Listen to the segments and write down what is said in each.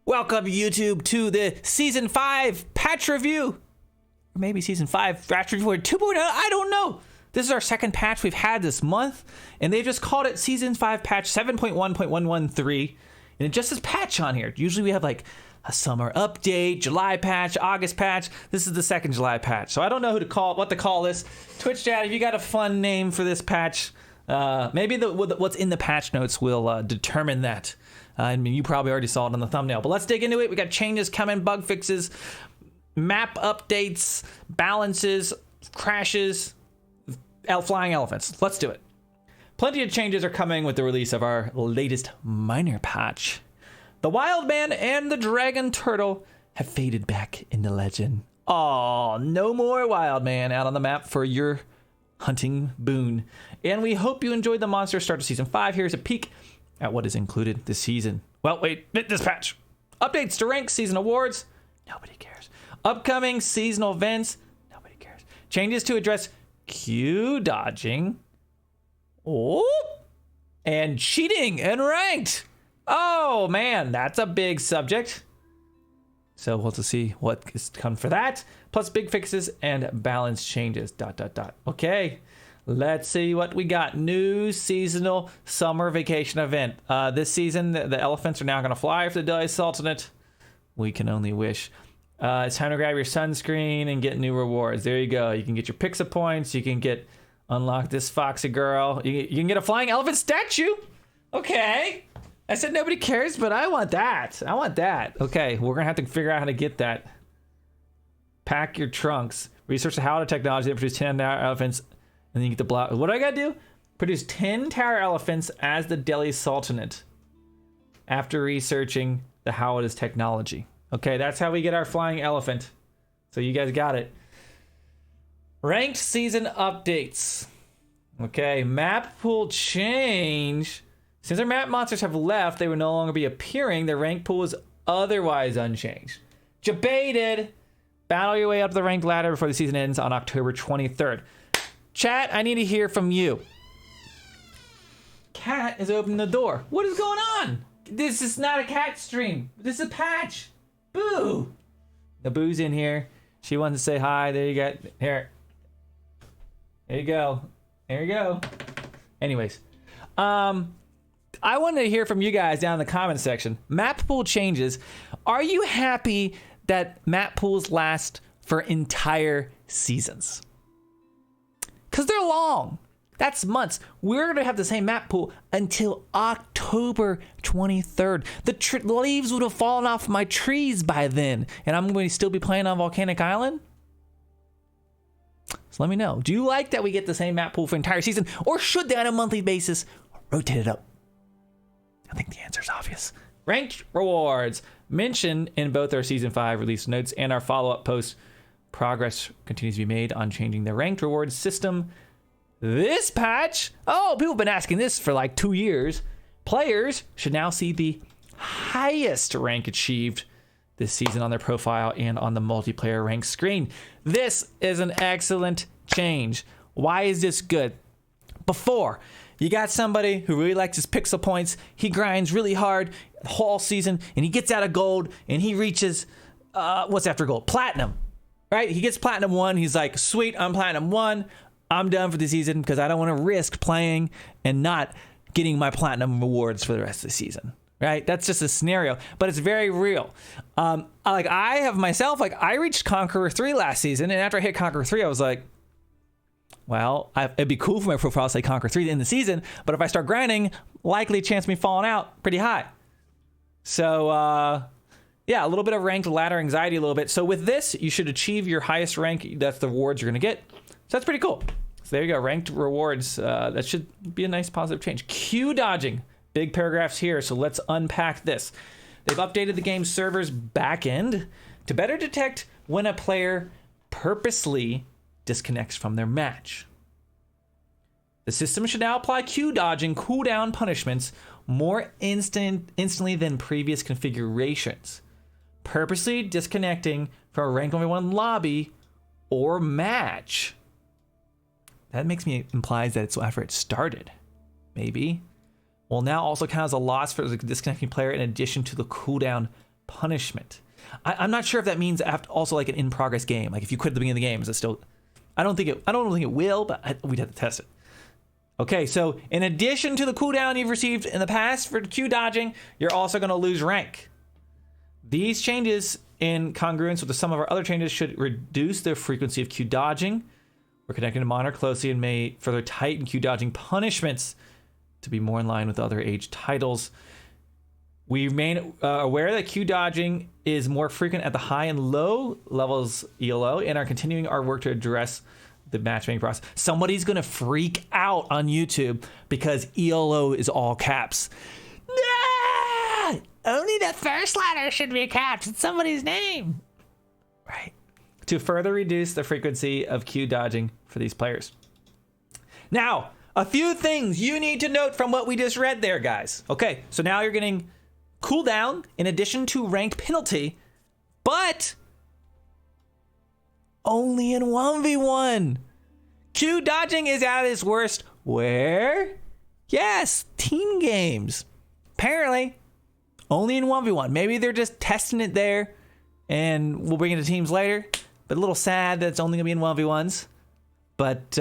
Welcome, YouTube, to the Season 5 patch review. Or maybe Season 5 patch review 2.0, I don't know. This is our second patch we've had this month, and they just called it Season 5 patch 7.1.113, and it just says patch on here. Usually we have like a summer update, July patch, August patch. This is the second July patch, so I don't know what to call this. Twitch chat, if you got a fun name for this patch, maybe what's in the patch notes will determine that. I mean, you probably already saw it on the thumbnail, but let's dig into it. We got changes coming, bug fixes, map updates, balances, crashes, flying elephants. Let's do it. Plenty of changes are coming with the release of our latest minor patch. The wild man and the dragon turtle have faded back into legend. Oh, no more wild man out on the map for your hunting boon. And we hope you enjoyed the monster start to Season 5. Here's a peek at what is included this season. Well, wait, this patch. Updates to rank, season awards, nobody cares. Upcoming seasonal events, nobody cares. Changes to address Q dodging, and cheating and ranked. Oh man, that's a big subject. So we'll have to see what is to come for that. Plus big fixes and balance changes, ... Okay. Let's see what we got. New seasonal summer vacation event. This season, the elephants are now going to fly for the Delhi Sultanate. We can only wish. It's time to grab your sunscreen and get new rewards. There you go. You can get your Pixa points. You can unlock this foxy girl. You can get a flying elephant statue. Okay. I said nobody cares, but I want that. I want that. Okay, we're going to have to figure out how to get that. Pack your trunks. Research the Howler technology that produces 10 elephants. And then you get the block. What do I gotta do? Produce 10 tower elephants as the Delhi Sultanate after researching the Howler's technology. Okay, that's how we get our flying elephant. So you guys got it. Ranked season updates. Okay, map pool change. Since our map monsters have left, they will no longer be appearing. Their rank pool is otherwise unchanged. Debated. Battle your way up the ranked ladder before the season ends on October 23rd. Chat, I need to hear from you. Cat is opening the door. What is going on? This is not a cat stream. This is a patch. Boo. The Boo's in here. She wants to say hi. There you go. Here. There you go. There you go. Anyways, I wanted to hear from you guys down in the comment section. Map pool changes. Are you happy that map pools last for entire seasons? Because they're long. That's months. We're going to have the same map pool until October 23rd. The leaves would have fallen off my trees by then. And I'm going to still be playing on Volcanic Island? So let me know. Do you like that we get the same map pool for entire season? Or should they, on a monthly basis, rotate it up? I think the answer is obvious. Ranked rewards. Mentioned in both our Season 5 release notes and our follow-up posts. Progress continues to be made on changing the ranked rewards system. This patch, people have been asking this for like 2 years. Players should now see the highest rank achieved this season on their profile and on the multiplayer rank screen. This is an excellent change. Why is this good? Before, you got somebody who really likes his pixel points. He grinds really hard the whole season, and he gets out of gold, and he reaches, what's after gold? Platinum. Right? He gets Platinum 1. He's like, sweet, I'm Platinum 1. I'm done for the season because I don't want to risk playing and not getting my Platinum rewards for the rest of the season. Right? That's just a scenario, but it's very real. I reached Conqueror 3 last season, and after I hit Conqueror 3, I was like, well, it'd be cool for my profile to say Conqueror 3 in the season, but if I start grinding, likely chance of me falling out pretty high. So, yeah, a little bit of ranked ladder anxiety a little bit. So with this, you should achieve your highest rank. That's the rewards you're going to get. So that's pretty cool. So there you go, ranked rewards. That should be a nice positive change. Q dodging. Big paragraphs here, so let's unpack this. They've updated the game's server's backend to better detect when a player purposely disconnects from their match. The system should now apply Q dodging cooldown punishments more instantly than previous configurations. Purposely disconnecting from a rank 1v1 lobby or match. That implies that it's after it started. Maybe. will now also count as a loss for the disconnecting player in addition to the cooldown punishment. I'm not sure if that means also like an in-progress game. Like if you quit at the beginning of the game, is it still? I don't think it will, but we'd have to test it. Okay, so in addition to the cooldown you've received in the past for Q dodging, you're also going to lose rank. These changes, in congruence with the sum of our other changes, should reduce the frequency of Q dodging. We're connecting to monitor closely and may further tighten Q dodging punishments to be more in line with other age titles. We remain aware that Q dodging is more frequent at the high and low levels ELO and are continuing our work to address the matchmaking process. Somebody's going to freak out on YouTube because ELO is all caps. Ah! Only the first letter should be capped. It's somebody's name. Right. To further reduce the frequency of Q dodging for these players. Now, a few things you need to note from what we just read there, guys. Okay, so now you're getting cooldown in addition to rank penalty, but only in 1v1. Q dodging is at its worst where? Yes, team games. Apparently, only in 1v1. Maybe they're just testing it there and we'll bring it to teams later. But a little sad that it's only going to be in 1v1s. But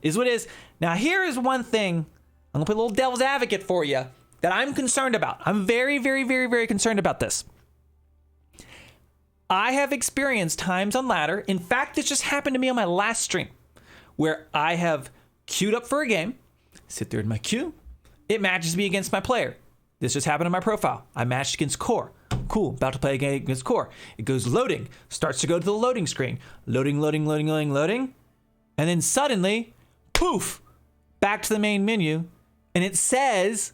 is what it is. Now, here is one thing. I'm going to put a little devil's advocate for you that I'm concerned about. I'm very, very, very, very concerned about this. I have experienced times on ladder. In fact, this just happened to me on my last stream where I have queued up for a game, sit there in my queue. It matches me against my player. This just happened on my profile. I matched against Core. Cool, about to play a game against Core. It goes loading, starts to go to the loading screen. Loading. And then suddenly, poof, back to the main menu. And it says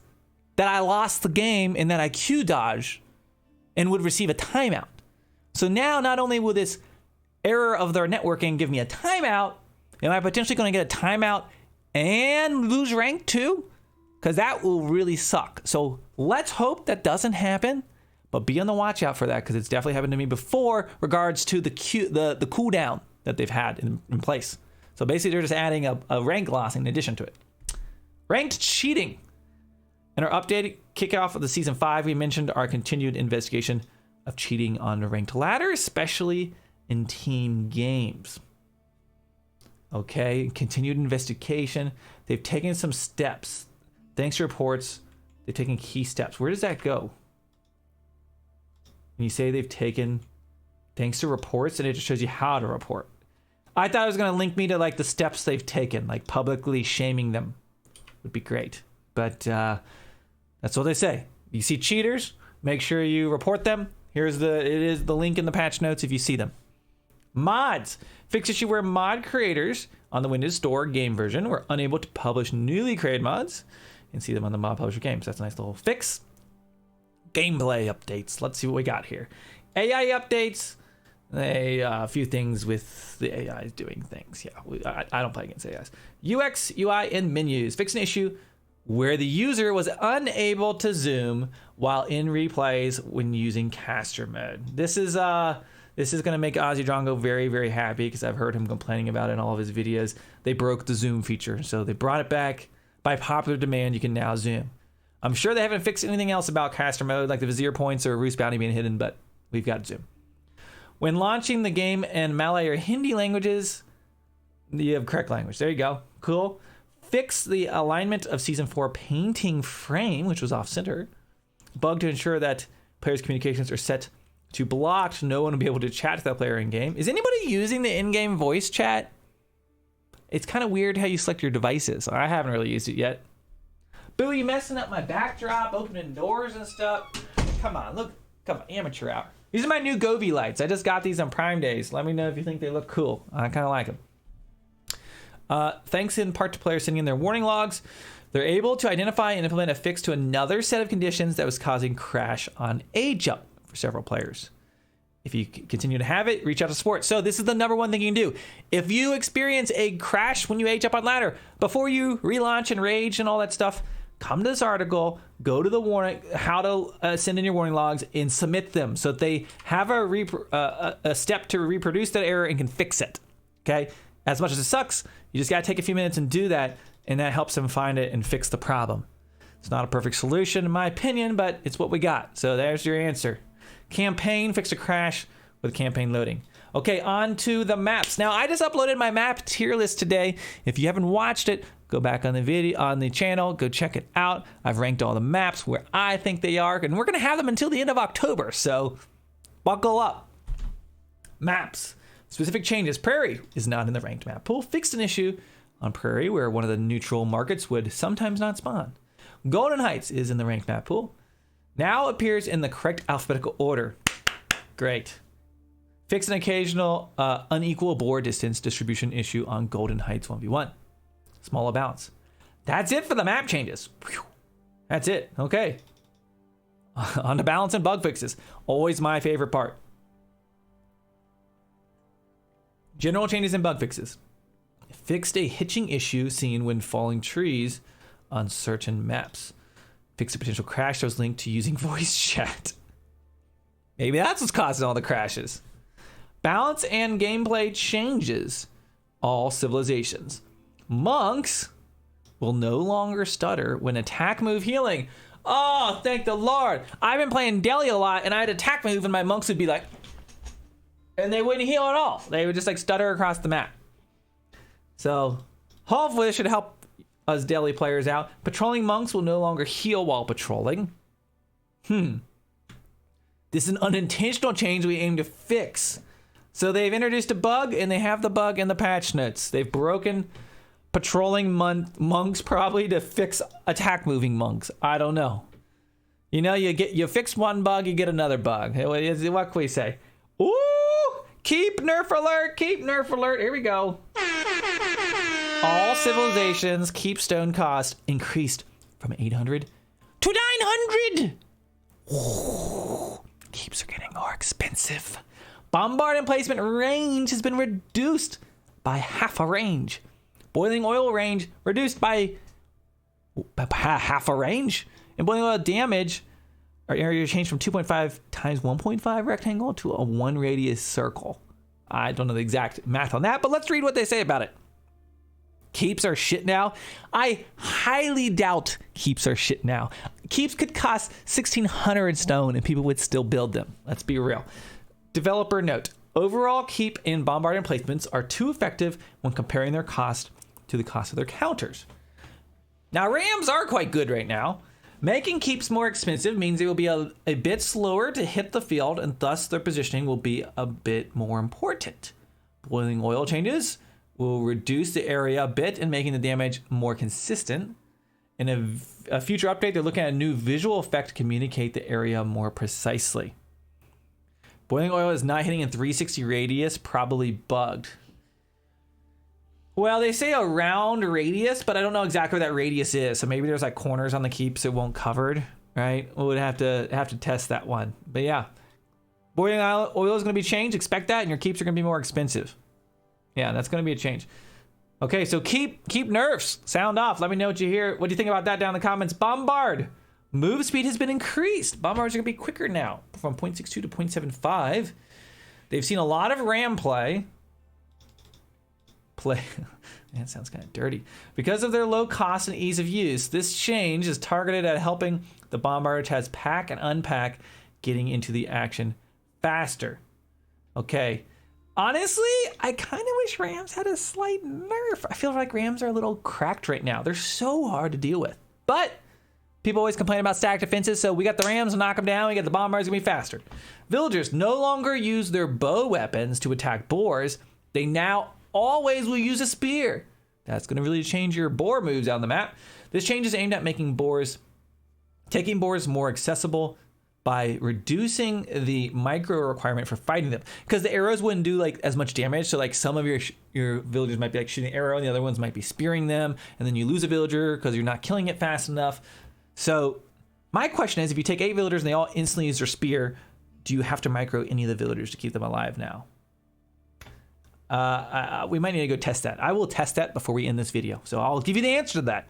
that I lost the game and that I Q dodged and would receive a timeout. So now not only will this error of their networking give me a timeout, am I potentially going to get a timeout and lose rank too? Because that will really suck. So let's hope that doesn't happen, but be on the watch out for that because it's definitely happened to me before regards to the cooldown that they've had in place. So basically they're just adding a rank loss in addition to it. Ranked cheating. In our updated kickoff of the season 5, we mentioned our continued investigation of cheating on the ranked ladder, especially in team games. Okay, continued investigation. They've taken some steps. Thanks to reports, they've taken key steps. Where does that go? When you say they've taken thanks to reports, and it just shows you how to report. I thought it was going to link me to like the steps they've taken, like publicly shaming them would be great. But that's what they say. You see cheaters, make sure you report them. It is the link in the patch notes if you see them. Mods. Fix issue where mod creators on the Windows Store game version were unable to publish newly created mods and see them on the mod publisher games. That's a nice little fix. Gameplay updates. Let's see what we got here. AI updates. A few things with the AIs doing things. Yeah, I don't play against AIs. UX, UI, and menus. Fix an issue where the user was unable to zoom while in replays when using caster mode. This is going to make Ozzy Drongo very, very happy because I've heard him complaining about it in all of his videos. They broke the zoom feature, so they brought it back. By popular demand, you can now zoom. I'm sure they haven't fixed anything else about caster mode, like the Vizier points or Roost Bounty being hidden, but we've got zoom. When launching the game in Malay or Hindi languages, you have correct language. There you go. Cool. Fix the alignment of Season 4 painting frame, which was off-center. Bug to ensure that players' communications are set to blocked. No one will be able to chat to that player in-game. Is anybody using the in-game voice chat? It's kind of weird how you select your devices. I haven't really used it yet. Boo, you messing up my backdrop, opening doors and stuff. Come on, look. Come on, amateur hour. These are my new Govee lights. I just got these on Prime Days. Let me know if you think they look cool. I kind of like them. Thanks in part to players sending in their warning logs. They're able to identify and implement a fix to another set of conditions that was causing crash on a jump for several players. If you continue to have it, reach out to support. So this is the number one thing you can do. If you experience a crash when you age up on ladder, before you relaunch and rage and all that stuff, come to this article, go to the warning, how to send in your warning logs and submit them so that they have a step to reproduce that error and can fix it. Okay? As much as it sucks, you just got to take a few minutes and do that, and that helps them find it and fix the problem. It's not a perfect solution in my opinion, but it's what we got. So there's your answer. Campaign, fixed a crash with campaign loading. Okay, on to the maps. Now, I just uploaded my map tier list today. If you haven't watched it, go back on the video, on the channel, go check it out. I've ranked all the maps where I think they are, and we're gonna have them until the end of October, so buckle up. Maps. Specific changes. Prairie is not in the ranked map pool. Fixed an issue on Prairie where one of the neutral markets would sometimes not spawn. Golden Heights is in the ranked map pool. Now appears in the correct alphabetical order. Great. Fix an occasional unequal boar distance distribution issue on Golden Heights 1v1. Smaller balance. That's it for the map changes. Whew. That's it. Okay. On to balance and bug fixes. Always my favorite part. General changes and bug fixes. Fixed a hitching issue seen when falling trees on certain maps. Fixed a potential crash that was linked to using voice chat. Maybe that's what's causing all the crashes. Balance and gameplay changes. All civilizations. Monks will no longer stutter when attack move healing. Oh, thank the Lord. I've been playing Delhi a lot, and I had attack move, and my monks would be like, and they wouldn't heal at all. They would just like stutter across the map. So hopefully this should help us Delhi players out. Patrolling monks will no longer heal while patrolling. This is an unintentional change we aim to fix. So they've introduced a bug, and they have the bug in the patch notes. They've broken patrolling monks probably to fix attack moving monks. I don't know. You know, you fix one bug, you get another bug. What can we say? Ooh, keep nerf alert, keep nerf alert. Here we go. All civilizations keep stone cost increased from 800 to 900. Ooh, keeps are getting more expensive. Bombard emplacement range has been reduced by half a range. Boiling oil range reduced by half a range. And boiling oil damage, our area changed from 2.5 times 1.5 rectangle to a 1 radius circle. I don't know the exact math on that, but let's read what they say about it. Keeps are shit now. I highly doubt keeps are shit now. Keeps could cost 1,600 stone and people would still build them. Let's be real. Developer note, overall keep and bombard emplacements are too effective when comparing their cost to the cost of their counters. Now rams are quite good right now. Making keeps more expensive means they will be a bit slower to hit the field and thus their positioning will be a bit more important. Boiling oil changes will reduce the area a bit and making the damage more consistent. In a future update, they're looking at a new visual effect to communicate the area more precisely. Boiling oil is not hitting in 360 radius, probably bugged. Well, they say around radius, but I don't know exactly where that radius is. So maybe there's like corners on the keeps it won't covered, right? We would have to test that one. But yeah, boiling oil is going to be changed. Expect that, and your keeps are going to be more expensive. Yeah, that's going to be a change. Okay, so keep nerfs. Sound off. Let me know what you hear. What do you think about that down in the comments? Bombard. Move speed has been increased. Bombards are going to be quicker now from 0.62 to 0.75. They've seen a lot of ram play. Man, it sounds kind of dirty. Because of their low cost and ease of use, this change is targeted at helping the bombard has pack and unpack getting into the action faster. Okay. Honestly, I kind of wish rams had a slight nerf. I feel like rams are a little cracked right now. They're so hard to deal with. But people always complain about stacked defenses, so we got the rams to knock them down. We got the bombards gonna be faster. Villagers no longer use their bow weapons to attack boars. They now always will use a spear. That's gonna really change your boar moves on the map. This change is aimed at making taking boars more accessible by reducing the micro requirement for fighting them, because the arrows wouldn't do like as much damage. So like some of your villagers might be like shooting an arrow, and the other ones might be spearing them, and then you lose a villager because you're not killing it fast enough. So my question is, if you take 8 villagers and they all instantly use their spear, do you have to micro any of the villagers to keep them alive now? We might need to go test that. I will test that before we end this video. So I'll give you the answer to that.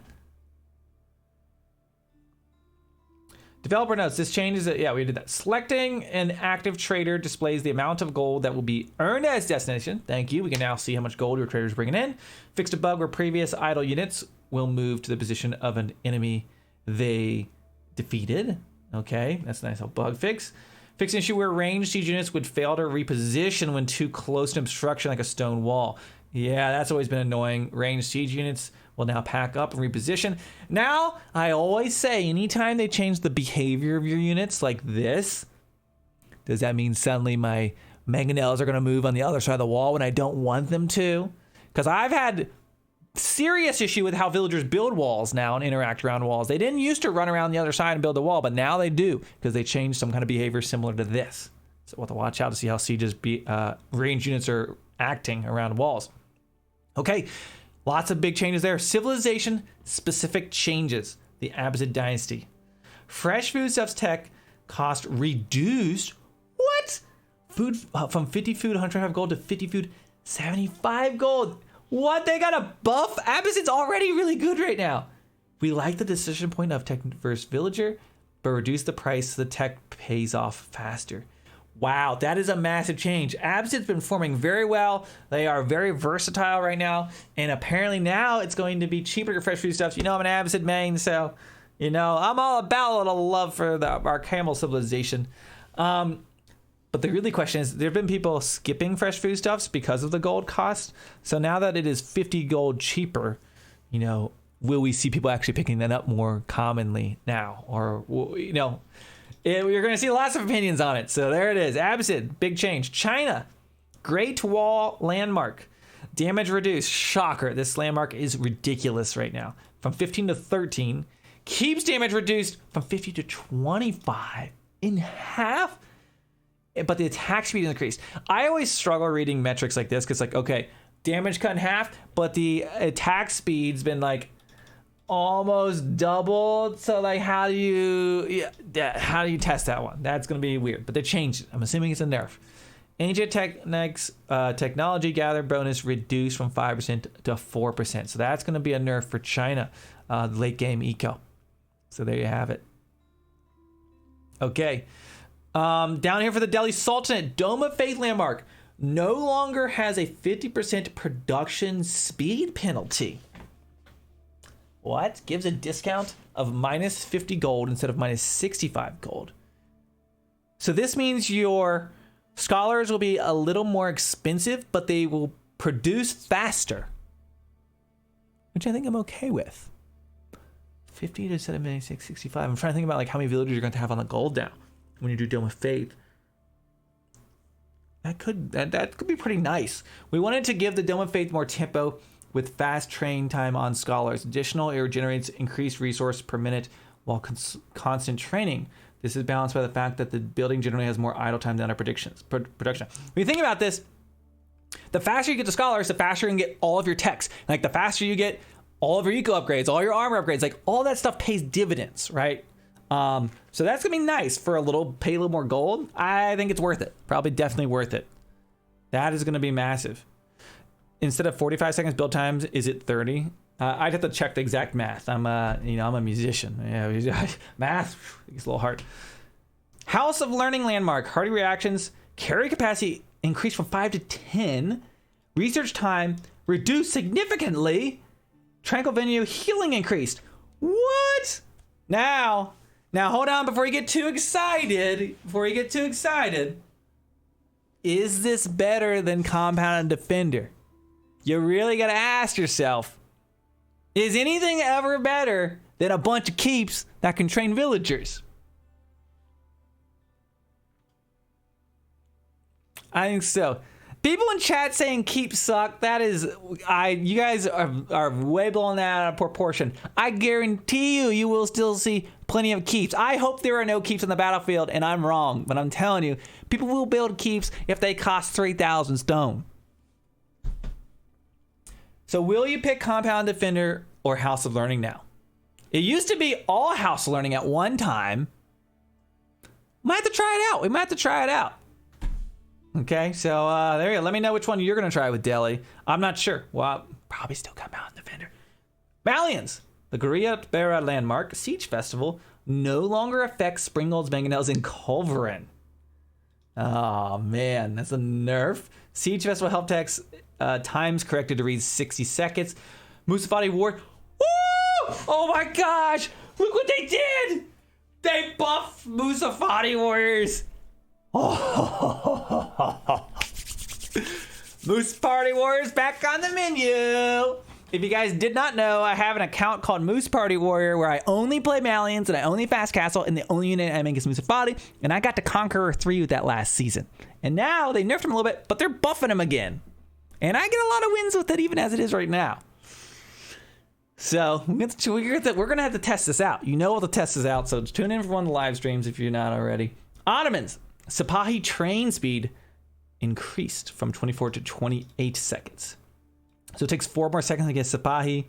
Developer notes, this changes it. Yeah, we did that. Selecting an active trader displays the amount of gold that will be earned as destination. Thank you. We can now see how much gold your trader is bringing in. Fixed a bug where previous idle units will move to the position of an enemy they defeated. Okay, that's a nice little bug fix. Fix an issue where ranged siege units would fail to reposition when too close to obstruction like a stone wall. Yeah, that's always been annoying. Ranged siege units will now pack up and reposition. Now, I always say, anytime they change the behavior of your units like this, does that mean suddenly my mangonels are going to move on the other side of the wall when I don't want them to? Because I've had serious issue with how villagers build walls now and interact around walls. They didn't used to run around the other side and build a wall, but now they do because they changed some kind of behavior similar to this. So we'll have to watch out to see how sieges range units are acting around walls. Okay, lots of big changes there. Civilization specific changes. The Abbasid dynasty. Fresh foodstuffs tech cost reduced. What? Food from 50 food 105 gold to 50 food 75 gold. What? They got a buff? Abbasid's already really good right now. We like the decision point of tech versus villager, but reduce the price so the tech pays off faster. Wow, that is a massive change. Abbasid's been performing very well. They are very versatile right now, and apparently now it's going to be cheaper to fresh food stuff. You know, I'm an Abbasid main, so you know I'm all about a little love for our camel civilization. But the really question is, there have been people skipping fresh foodstuffs because of the gold cost. So now that it is 50 gold cheaper, you know, will we see people actually picking that up more commonly now? Or, you know, you're going to see lots of opinions on it. So there it is. Abbasid, big change. China, Great Wall landmark. Damage reduced. Shocker. This landmark is ridiculous right now. From 15 to 13. Keeps damage reduced from 50 to 25. In half? But the attack speed is increased. I always struggle reading metrics like this because, like, okay, damage cut in half, but the attack speed's been like almost doubled. So, like, how do you test that one? That's gonna be weird. But they changed it. I'm assuming it's a nerf. Ancient technology gather bonus reduced from 5% to 4%. So that's gonna be a nerf for China, late game eco. So there you have it. Okay. Down here for the Delhi Sultanate, Dome of Faith landmark no longer has a 50% production speed penalty. What? Gives a discount of minus 50 gold instead of minus 65 gold. So this means your scholars will be a little more expensive, but they will produce faster, which I think I'm okay with. 50 to 65. I'm trying to think about like how many villagers you're going to have on the gold now when you do Dome of Faith. That could be pretty nice. We wanted to give the Dome of Faith more tempo with fast train time on scholars. Additional, it generates increased resource per minute while constant training. This is balanced by the fact that the building generally has more idle time than our production. When you think about this, the faster you get to scholars, the faster you can get all of your techs. Like the faster you get all of your eco upgrades, all your armor upgrades, like all that stuff pays dividends, right? So that's gonna be nice for pay a little more gold. I think it's worth it. Probably definitely worth it. That is gonna be massive. Instead of 45 seconds build times, is it 30? I'd have to check the exact math. I'm a musician. Yeah, math is a little hard. House of Learning landmark, hardy reactions, carry capacity increased from 5 to 10. Research time reduced significantly. Tranquil venue healing increased. What? Now hold on before you get too excited. Is this better than Compound Defender? You really gotta ask yourself, is anything ever better than a bunch of keeps that can train villagers? I think so. People in chat saying keeps suck. You guys are way blowing that out of proportion. I guarantee you will still see plenty of keeps. I hope there are no keeps on the battlefield, and I'm wrong. But I'm telling you, people will build keeps if they cost 3,000 stone. So will you pick Compound Defender or House of Learning now? It used to be all House of Learning at one time. We might have to try it out. Okay, so there you go. Let me know which one you're going to try with Delhi. I'm not sure. Well, probably still Compound Defender. Malians, the Guriat Bera landmark siege festival no longer affects Springolds, Mangonels, and Culverin. Oh man, that's a nerf. Siege festival help text times corrected to read 60 seconds. Musafati War. Woo! Oh my gosh! Look what they did! They buffed Musafati warriors. Oh. Moose Party Warriors back on the menu. If you guys did not know, I have an account called Moose Party Warrior where I only play Malians and I only fast castle, and the only unit I make is Moose Party. And I got to Conqueror 3 with that last season. And now they nerfed him a little bit, but they're buffing him again. And I get a lot of wins with it even as it is right now. So we're gonna have to test this out. You know we'll test this out, so tune in for one of the live streams if you're not already. Ottomans, Sipahi train speed increased from 24 to 28 seconds. So it takes 4 more seconds to get Sipahi.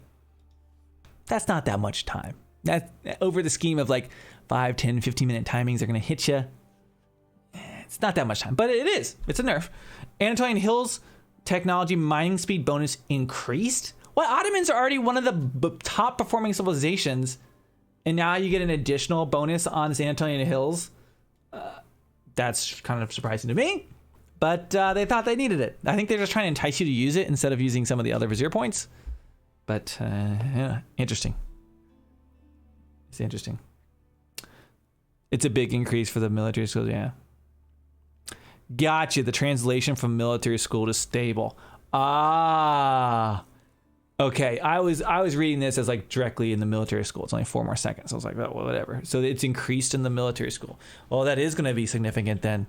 That's not that much time. That over the scheme of like 5, 10, 15 minute timings are gonna hit you. It's not that much time, but it is. It's a nerf. Anatolian Hills technology mining speed bonus increased. Well, Ottomans are already one of the top performing civilizations, and now you get an additional bonus on this Anatolian Hills. That's kind of surprising to me, but they thought they needed it. I think they're just trying to entice you to use it instead of using some of the other Vizier points. But yeah, interesting. It's interesting. It's a big increase for the military school, yeah. Gotcha. The translation from military school to stable. Ah. Okay, I was reading this as like directly in the military school. It's only 4 more seconds. I was like, oh, well, whatever. So it's increased in the military school. Well, that is going to be significant then.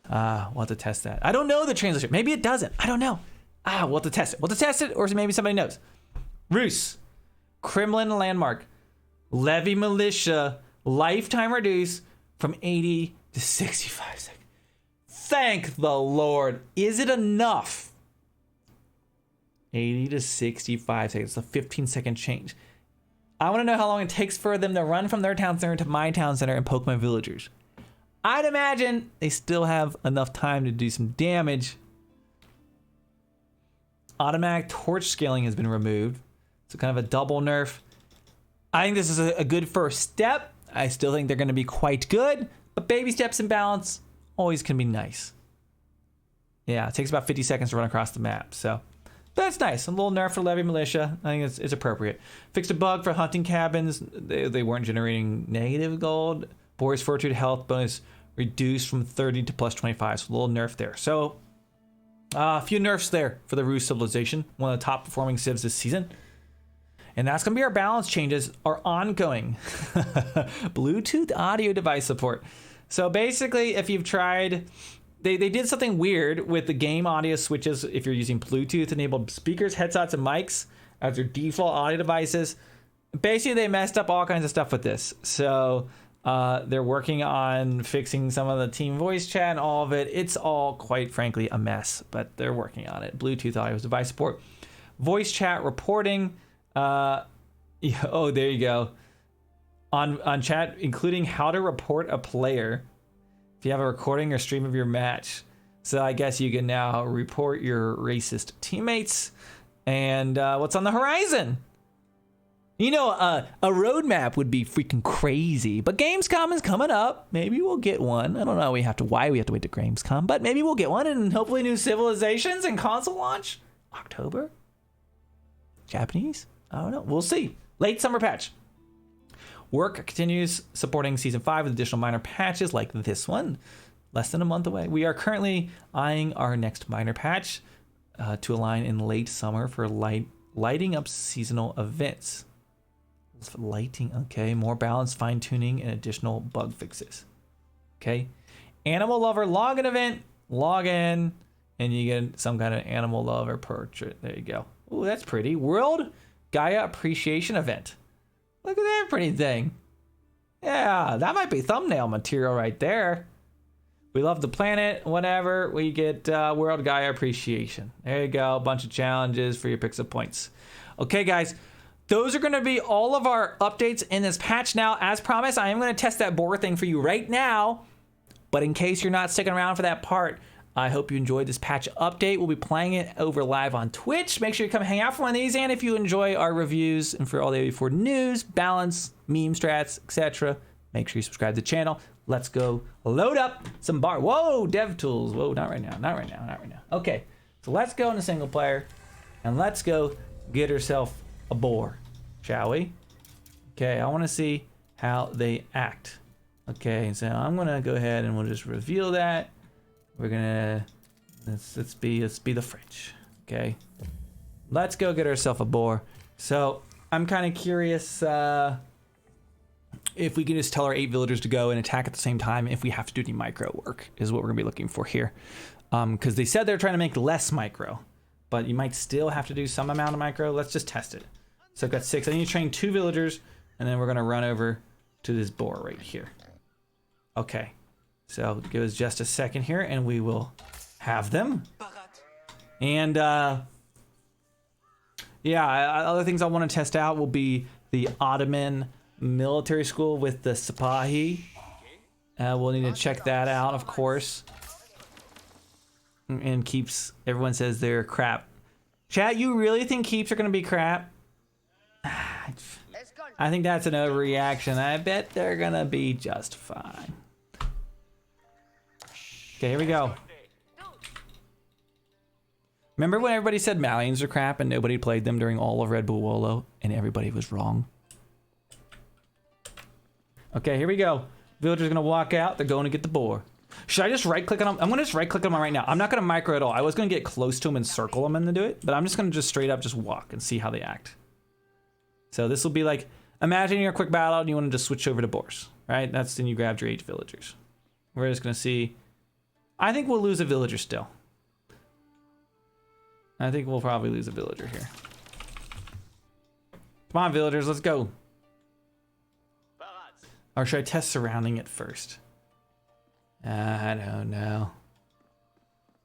We'll have to test that. I don't know the translation. Maybe it doesn't. I don't know. We'll have to test it. We'll have to test it, or maybe somebody knows. Rus, Kremlin landmark, levy militia, lifetime reduce from 80 to 65 seconds. Thank the Lord. Is it enough? 80 to 65 seconds. It's a 15-second change. I want to know how long it takes for them to run from their town center to my town center and poke my villagers. I'd imagine they still have enough time to do some damage. Automatic torch scaling has been removed. So kind of a double nerf. I think this is a good first step. I still think they're going to be quite good, but baby steps in balance always can be nice. Yeah, it takes about 50 seconds to run across the map, so that's nice. A little nerf for levy militia. I think it's appropriate. Fixed a bug for hunting cabins. They weren't generating negative gold. Boar's fortitude health bonus reduced from 30 to plus 25, so a little nerf there. So a few nerfs there for the Rus civilization, one of the top performing civs this season. And that's going to be our balance changes, our ongoing Bluetooth audio device support. So basically, if you've tried, they did something weird with the game audio switches. If you're using Bluetooth enabled speakers, headsets, and mics as your default audio devices, basically they messed up all kinds of stuff with this. So they're working on fixing some of the team voice chat and all of it. It's all quite frankly a mess, but they're working on it. Bluetooth audio device support, voice chat reporting. Oh, there you go. On chat, including how to report a player if you have a recording or stream of your match. So I guess you can now report your racist teammates. And what's on the horizon? You know, a roadmap would be freaking crazy, but Gamescom is coming up. Maybe we'll get one. I don't know why we have to wait to Gamescom, but maybe we'll get one, and hopefully new civilizations and console launch October. Japanese? I don't know. We'll see. Late summer patch. Work continues supporting Season 5 with additional minor patches like this one. Less than a month away. We are currently eyeing our next minor patch to align in late summer for lighting up seasonal events. Lighting, okay. More balance, fine-tuning, and additional bug fixes. Okay. Animal Lover login event. Log in, and you get some kind of Animal Lover portrait. There you go. Ooh, that's pretty. World Gaia Appreciation event. Look at that pretty thing. Yeah, that might be thumbnail material right there. We love the planet, whatever. We get World Gaia Appreciation. There you go. A bunch of challenges for your pixel points. Okay, guys. Those are going to be all of our updates in this patch. Now, as promised, I am going to test that Boar thing for you right now. But in case you're not sticking around for that part, I hope you enjoyed this patch update. We'll be playing it over live on Twitch. Make sure you come hang out for one of these. And if you enjoy our reviews and for all the AoE4 news, balance, meme strats, etc., make sure you subscribe to the channel. Let's go load up some bar. Whoa, dev tools. Whoa, not right now. Not right now. Not right now. Okay, so let's go into single player and let's go get ourselves a boar, shall we? Okay, I want to see how they act. Okay, so I'm going to go ahead and we'll just reveal that. We're gonna let's be the French. Okay. Let's go get ourselves a boar. So I'm kind of curious if we can just tell our 8 villagers to go and attack at the same time. If we have to do any micro work, is what we're gonna be looking for here. Because they said they're trying to make less micro, but you might still have to do some amount of micro. Let's just test it. So I've got 6. I need to train 2 villagers, and then we're gonna run over to this boar right here. Okay. So give us just a second here, and we will have them. And yeah, other things I want to test out will be the Ottoman military school with the Sipahi. We'll need to check that out, of course. And keeps, everyone says they're crap. Chat, you really think keeps are going to be crap? I think that's an overreaction. I bet they're going to be just fine. Okay, here we go. Remember when everybody said Malians are crap and nobody played them during all of Red Bull Wolo and everybody was wrong? Okay, here we go. Villager's gonna walk out. They're going to get the boar. Should I just right click on him? I'm gonna just right click on him right now. I'm not gonna micro at all. I was gonna get close to him and circle him and then do it, but I'm just gonna just straight up just walk and see how they act. So this will be like, imagine you're a quick battle and you want to just switch over to boars, right? That's then you grabbed your 8 villagers. We're just gonna see. I think we'll lose a villager still. I think we'll probably lose a villager here. Come on, villagers, let's go. Or should I test surrounding it first? I don't know.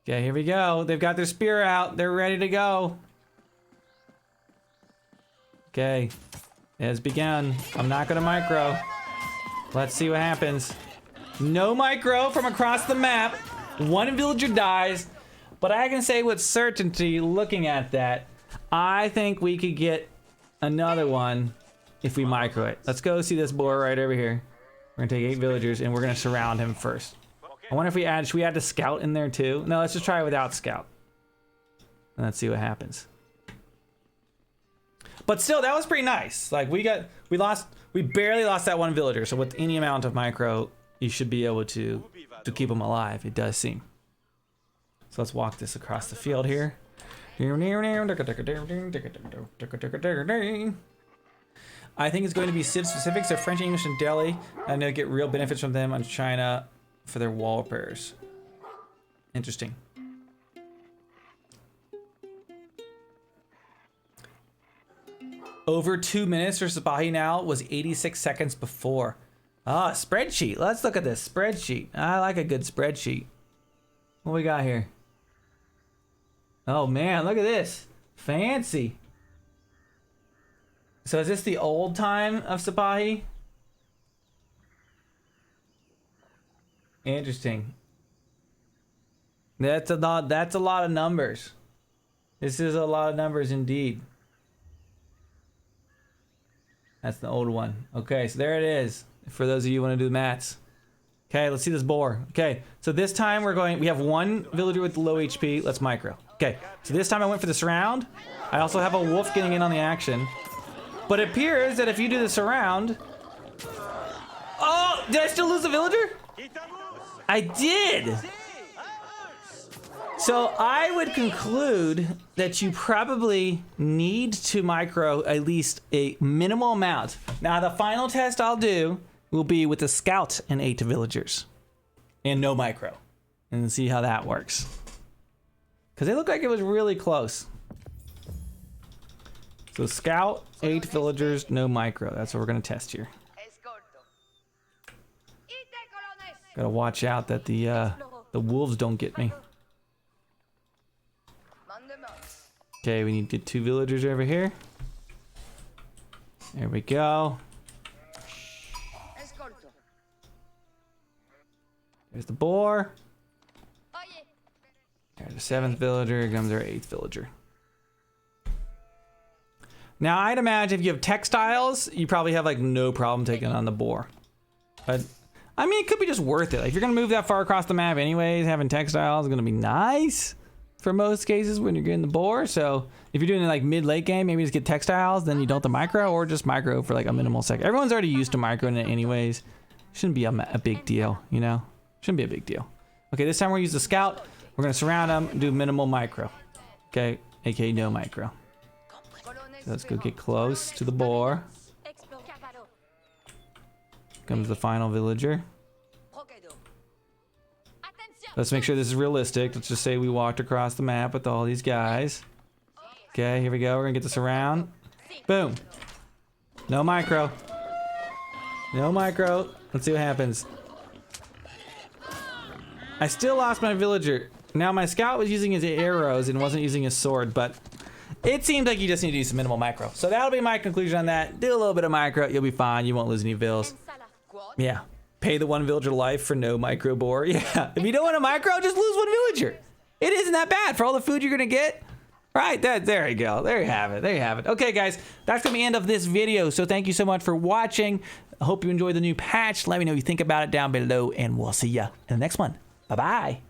Okay, here we go. They've got their spear out. They're ready to go. Okay, it has begun. I'm not gonna micro. Let's see what happens. No micro from across the map. 1 villager dies. But I can say with certainty, looking at that, I think we could get another one if we micro it. Let's go see this boar right over here. We're gonna take 8 villagers and we're gonna surround him first. I wonder if we add, should we add the scout in there too? No, let's just try it without scout. And let's see what happens. But still, that was pretty nice. Like we barely lost that 1 villager. So with any amount of micro, you should be able to keep them alive, it does seem. So let's walk this across the field here. I think it's going to be Civ specific, so French, English, and Delhi. I know get real benefits from them on China for their wall repairs. Interesting. Over 2 minutes for Sipahi now was 86 seconds before. Ah, spreadsheet. Let's look at this spreadsheet. I like a good spreadsheet. What we got here? Oh man, look at this. Fancy. So is this the old time of Sipahi? Interesting. That's a lot of numbers. This is a lot of numbers indeed. That's the old one. Okay, so there it is. For those of you who want to do the maths. Okay, let's see this boar. Okay, so this time we have 1 villager with low HP. Let's micro. Okay, so this time I went for the surround. I also have a wolf getting in on the action. But it appears that if you do the surround... Oh, did I still lose a villager? I did. So I would conclude that you probably need to micro at least a minimal amount. Now the final test I'll do will be with a scout and 8 villagers and no micro, and see how that works. Because it looked like it was really close. So scout, 8 villagers, no micro. That's what we're gonna test here. Gotta watch out that the wolves don't get me. Okay, we need to get 2 villagers over here. There we go. There's the boar. There's the 7th villager. Here comes our 8th villager. Now, I'd imagine if you have textiles, you probably have like no problem taking on the boar. But I mean, it could be just worth it. Like, if you're gonna move that far across the map anyways, having textiles is gonna be nice for most cases when you're getting the boar. So if you're doing it like mid-late game, maybe just get textiles, then you don't have to micro, or just micro for like a minimal second. Everyone's already used to microing it anyways. Shouldn't be a big deal, you know? Shouldn't be a big deal. Okay, this time we're gonna use the scout. We're gonna surround them, do minimal micro. Okay, aka no micro. So let's go get close to the boar. Comes the final villager. Let's make sure this is realistic. Let's just say we walked across the map with all these guys. Okay, here we go. We're gonna get this around. Boom. No micro. No micro. Let's see what happens. I still lost my villager. Now my scout was using his arrows and wasn't using his sword, but it seems like you just need to do some minimal micro. So that'll be my conclusion on that. Do a little bit of micro, you'll be fine. You won't lose any vills. Yeah. Pay the one villager life for no micro boar. Yeah. If you don't want a micro, just lose one villager. It isn't that bad for all the food you're gonna get. Right, there you go. There you have it. There you have it. Okay, guys, that's gonna be the end of this video. So thank you so much for watching. I hope you enjoyed the new patch. Let me know what you think about it down below, and we'll see ya in the next one. Bye-bye.